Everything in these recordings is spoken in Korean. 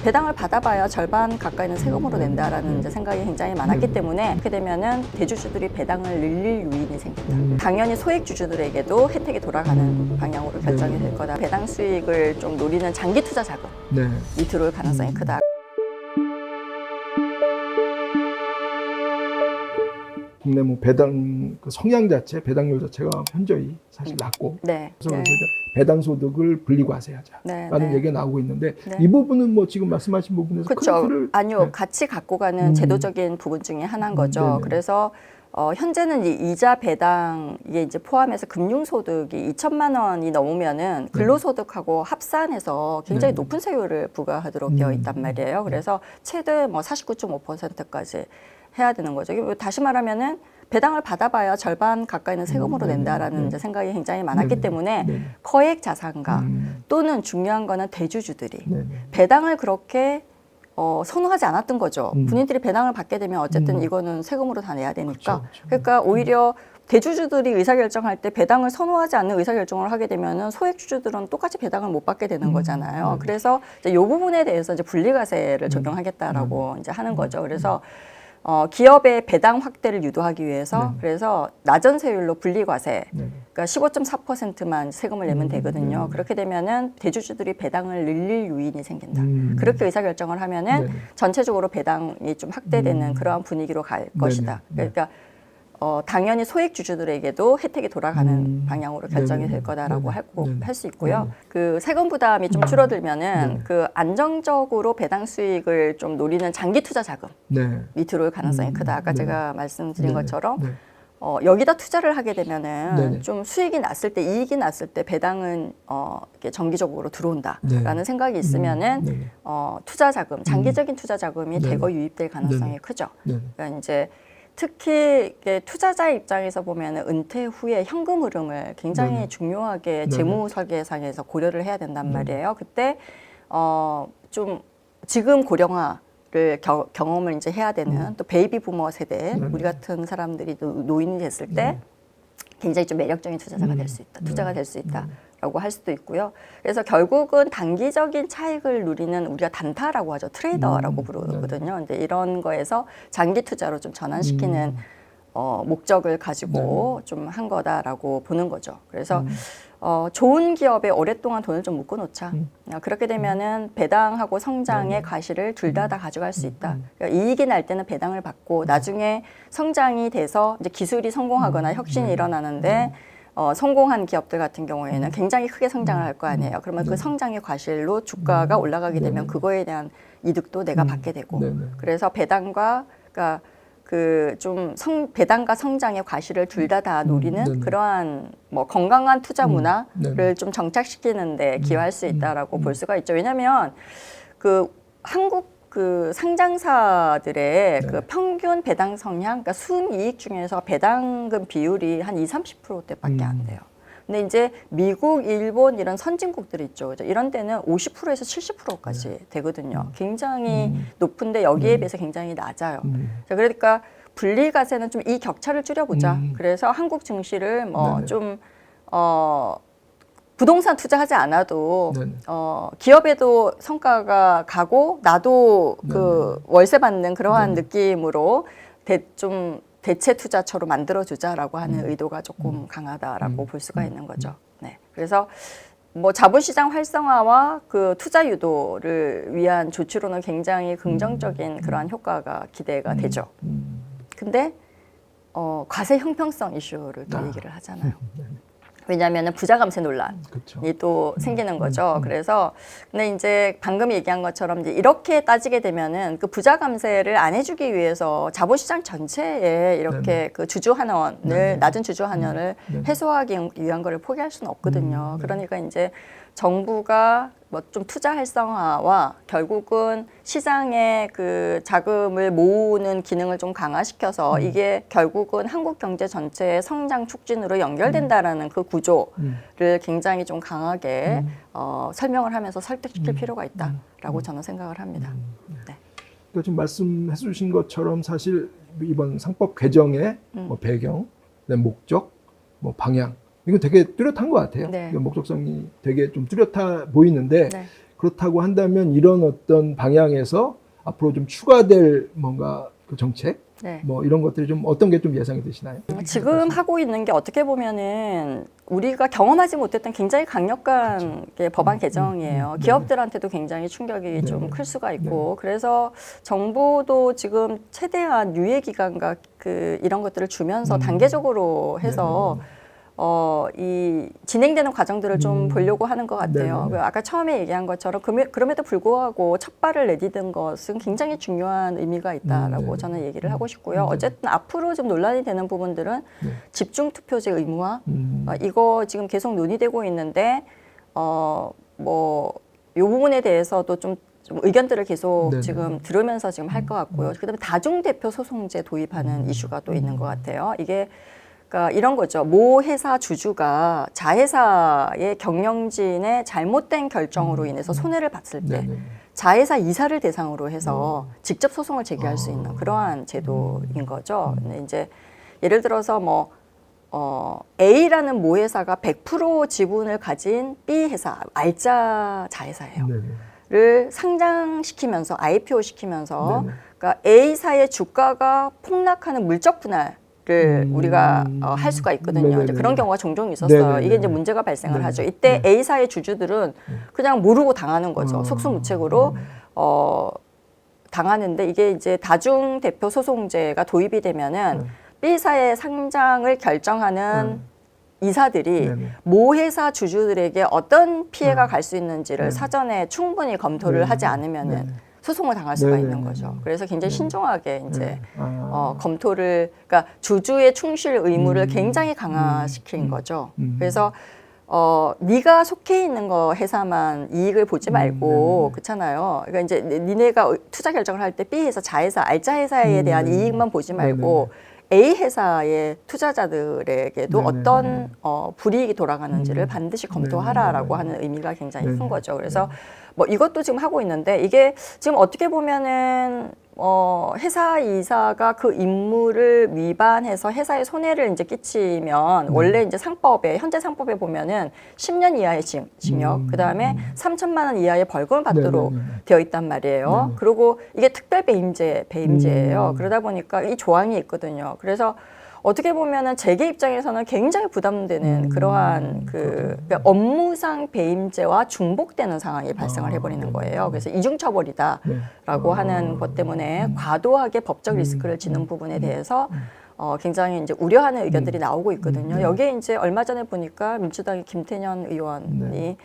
배당을 받아봐야 절반 가까이는 세금으로 낸다라는 이제 생각이 굉장히 많았기 때문에 그렇게 되면은 대주주들이 배당을 늘릴 요인이 생긴다. 당연히 소액주주들에게도 혜택이 돌아가는 방향으로 결정이 될 거다. 배당 수익을 좀 노리는 장기 투자 자금이 들어올 가능성이 크다. 국내 뭐 배당 그 성향 자체, 배당률 자체가 현저히 사실 낮고, 그래서 배당 소득을 분리과세하자라는 얘기가 나오고 있는데 이 부분은 뭐 지금 말씀하신 부분에서 그렇죠. 아니요, 같이 갖고 가는 제도적인 부분 중에 하나인 거죠. 그래서 현재는 이 이자 배당에 이제 포함해서 금융소득이 2천만 원이 넘으면은 근로소득하고 합산해서 굉장히 높은 세율을 부과하도록 되어 있단 말이에요. 그래서 최대 뭐 49.5%까지 해야 되는 거죠. 다시 말하면은 배당을 받아봐야 절반 가까이는 세금으로 낸다라는 이제 생각이 굉장히 많았기 때문에 거액 자산가 또는 중요한 거는 대주주들이 배당을 그렇게 선호하지 않았던 거죠. 본인들이 배당을 받게 되면 어쨌든 이거는 세금으로 다 내야 되니까. 그러니까 오히려 대주주들이 의사결정할 때 배당을 선호하지 않는 의사결정을 하게 되면은 소액주주들은 똑같이 배당을 못 받게 되는 거잖아요. 그래서 이제 이 부분에 대해서 이제 분리과세를 적용하겠다라고 이제 하는 거죠. 그래서 기업의 배당 확대를 유도하기 위해서 그래서 낮은 세율로 분리과세, 그러니까 15.4%만 세금을 내면 되거든요. 그렇게 되면은 대주주들이 배당을 늘릴 요인이 생긴다. 그렇게 의사결정을 하면은 전체적으로 배당이 좀 확대되는 그러한 분위기로 갈 것이다. 그러니까 당연히 소액주주들에게도 혜택이 돌아가는 방향으로 결정이 될 거다라고 할 수 있고요. 그 세금 부담이 좀 줄어들면은 그 안정적으로 배당 수익을 좀 노리는 장기 투자 자금이 들어올 가능성이 크다. 아까 제가 말씀드린 것처럼 여기다 투자를 하게 되면은 좀 수익이 났을 때, 이익이 났을 때 배당은 이렇게 정기적으로 들어온다라는 생각이 있으면은 투자 자금, 장기적인 투자 자금이 대거 유입될 가능성이 크죠. 그러니까 이제 특히 투자자 입장에서 보면 은퇴 후에 현금 흐름을 굉장히 중요하게 재무 설계상에서 고려를 해야 된단 말이에요. 그때 좀 지금 고령화를 경험을 이제 해야 되는 또 베이비 부머 세대, 우리 같은 사람들이 노인이 됐을 때 굉장히 좀 매력적인 투자자가 될 수 있다, 투자가 될 수 있다라고 할 수도 있고요. 그래서 결국은 단기적인 차익을 누리는 우리가 단타라고 하죠, 트레이더라고 부르거든요. 근데 이런 거에서 장기 투자로 좀 전환시키는 목적을 가지고 좀 한 거다라고 보는 거죠. 그래서 좋은 기업에 오랫동안 돈을 좀 묶어놓자. 그렇게 되면은 배당하고 성장의 과실을 둘 다 가져갈 수 있다. 그러니까 이익이 날 때는 배당을 받고 나중에 성장이 돼서 이제 기술이 성공하거나 혁신이 일어나는데 성공한 기업들 같은 경우에는 굉장히 크게 성장을 할 거 아니에요. 그러면 그 성장의 과실로 주가가 올라가게 되면 그거에 대한 이득도 내가 받게 되고 그래서 배당과 그러니까 그 좀 배당과 성장의 과실을 둘 다 노리는 그러한 뭐 건강한 투자 문화를 좀 정착시키는데 기여할 수 있다라고 볼 수가 있죠. 왜냐하면 그 한국 그 상장사들의 그 평균 배당 성향, 그러니까 순이익 중에서 배당금 비율이 한 20-30%대밖에 안 돼요. 근데 이제 미국, 일본 이런 선진국들 있죠. 이런 데는 50%에서 70%까지 되거든요. 굉장히 높은데 여기에 비해서 굉장히 낮아요. 자, 그러니까 분리과세는 좀 이 격차를 줄여보자. 그래서 한국 증시를 뭐 좀 부동산 투자하지 않아도 기업에도 성과가 가고 나도 그 월세 받는 그러한 느낌으로 좀 대체 투자처로 만들어주자라고 하는 의도가 조금 강하다라고 볼 수가 있는 거죠. 그래서 뭐 자본시장 활성화와 그 투자 유도를 위한 조치로는 굉장히 긍정적인 그러한 효과가 기대가 되죠. 근데 과세 형평성 이슈를 또 얘기를 하잖아요. 왜냐하면 부자 감세 논란이 또 생기는 거죠. 그래서 근데 이제 방금 얘기한 것처럼 이제 이렇게 따지게 되면은 그 부자 감세를 안 해주기 위해서 자본시장 전체에 이렇게 그 주주 환원을 낮은 주주 환원을 해소하기 위한 거를 포기할 수는 없거든요. 그러니까 이제 정부가 뭐 좀 투자 활성화와 결국은 시장에 그 자금을 모으는 기능을 좀 강화시켜서 이게 결국은 한국 경제 전체의 성장 促진으로 연결된다라는 그 구조를 굉장히 좀 강하게 설명을 하면서 설득시킬 필요가 있다라고 저는 생각을 합니다. 그러니까 지금 말씀해 주신 것처럼 사실 이번 상법 개정의 뭐 배경, 목적, 뭐 방향 이건 되게 뚜렷한 것 같아요. 목적성이 되게 좀 뚜렷해 보이는데 그렇다고 한다면 이런 어떤 방향에서 앞으로 좀 추가될 뭔가 그 정책 네. 뭐 이런 것들이 좀 어떤 게 좀 예상이 되시나요? 지금 하고 있는 게 어떻게 보면은 우리가 경험하지 못했던 굉장히 강력한 게 법안 개정이에요. 기업들한테도 굉장히 충격이 좀 클 수가 있고 그래서 정부도 지금 최대한 유예 기간과 그 이런 것들을 주면서 단계적으로 해서 이 진행되는 과정들을 좀 보려고 하는 것 같아요. 아까 처음에 얘기한 것처럼 그럼에도 불구하고 첫 발을 내디딘 것은 굉장히 중요한 의미가 있다라고 저는 얘기를 하고 싶고요. 어쨌든 앞으로 좀 논란이 되는 부분들은 집중 투표제 의무화 이거 지금 계속 논의되고 있는데 뭐 이 부분에 대해서도 좀 의견들을 계속 지금 들으면서 지금 할 것 같고요. 그다음에 다중대표 소송제 도입하는 이슈가 또 있는 것 같아요. 이게 그러니까 이런 거죠. 모 회사 주주가 자회사의 경영진의 잘못된 결정으로 인해서 손해를 봤을 때 자회사 이사를 대상으로 해서 직접 소송을 제기할 수 있는 그러한 제도인 거죠. 근데 이제 예를 들어서 뭐 A라는 모 회사가 100% 지분을 가진 B 회사, 알짜 자회사예요. 를 상장시키면서 IPO 시키면서 그러니까 A사의 주가가 폭락하는 물적 분할을 우리가 할 수가 있거든요. 이제 그런 경우가 종종 있었어요. 이게 이제 문제가 발생을 하죠. 이때 A사의 주주들은 그냥 모르고 당하는 거죠. 속수무책으로 당하는데 이게 이제 다중대표 소송제가 도입이 되면은 B사의 상장을 결정하는 이사들이 모 회사 주주들에게 어떤 피해가 갈 수 있는지를 사전에 충분히 검토를 하지 않으면은 소송을 당할 수가 있는 거죠. 그래서 굉장히 신중하게 이제 검토를, 그러니까 주주의 충실 의무를 굉장히 강화시킨 거죠. 그래서 네가 속해 있는 거 회사만 이익을 보지 말고 그렇잖아요. 그러니까 이제 니네가 투자 결정을 할 때 B 회사, 자회사, 알짜 회사에 대한 이익만 보지 말고 A 회사의 투자자들에게도 어떤 불이익이 돌아가는지를 반드시 검토하라라고 하는 의미가 굉장히 큰 거죠. 그래서 뭐 이것도 지금 하고 있는데 이게 지금 어떻게 보면은 회사 이사가 그 임무를 위반해서 회사에 손해를 이제 끼치면 원래 이제 상법에 현재 상법에 보면은 10년 이하의 징역, 그다음에 3천만 원 이하의 벌금을 받도록 되어 있단 말이에요. 그리고 이게 특별 배임죄예요. 그러다 보니까 이 조항이 있거든요. 그래서 어떻게 보면은 재계 입장에서는 굉장히 부담되는 그러한 그러니까 업무상 배임죄와 중복되는 상황이 발생을 해버리는 거예요. 그래서 이중처벌이다라고 하는 것 때문에 과도하게 법적 리스크를 지는 부분에 대해서 굉장히 이제 우려하는 의견들이 나오고 있거든요. 여기에 이제 얼마 전에 보니까 민주당의 김태년 의원이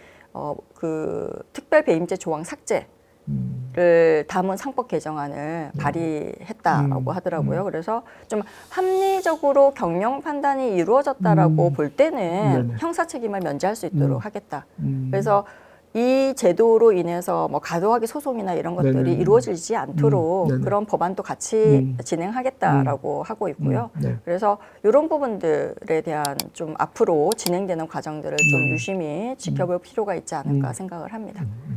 그 특별 배임죄 조항 삭제 를 담은 상법 개정안을 발의했다라고 하더라고요. 그래서 좀 합리적으로 경영 판단이 이루어졌다라고 볼 때는 형사 책임을 면제할 수 있도록 하겠다. 그래서 이 제도로 인해서 뭐 과도하게 소송이나 이런 것들이 이루어지지 않도록 그런 법안도 같이 진행하겠다라고 하고 있고요. 그래서 이런 부분들에 대한 좀 앞으로 진행되는 과정들을 좀 유심히 지켜볼 필요가 있지 않을까 생각을 합니다.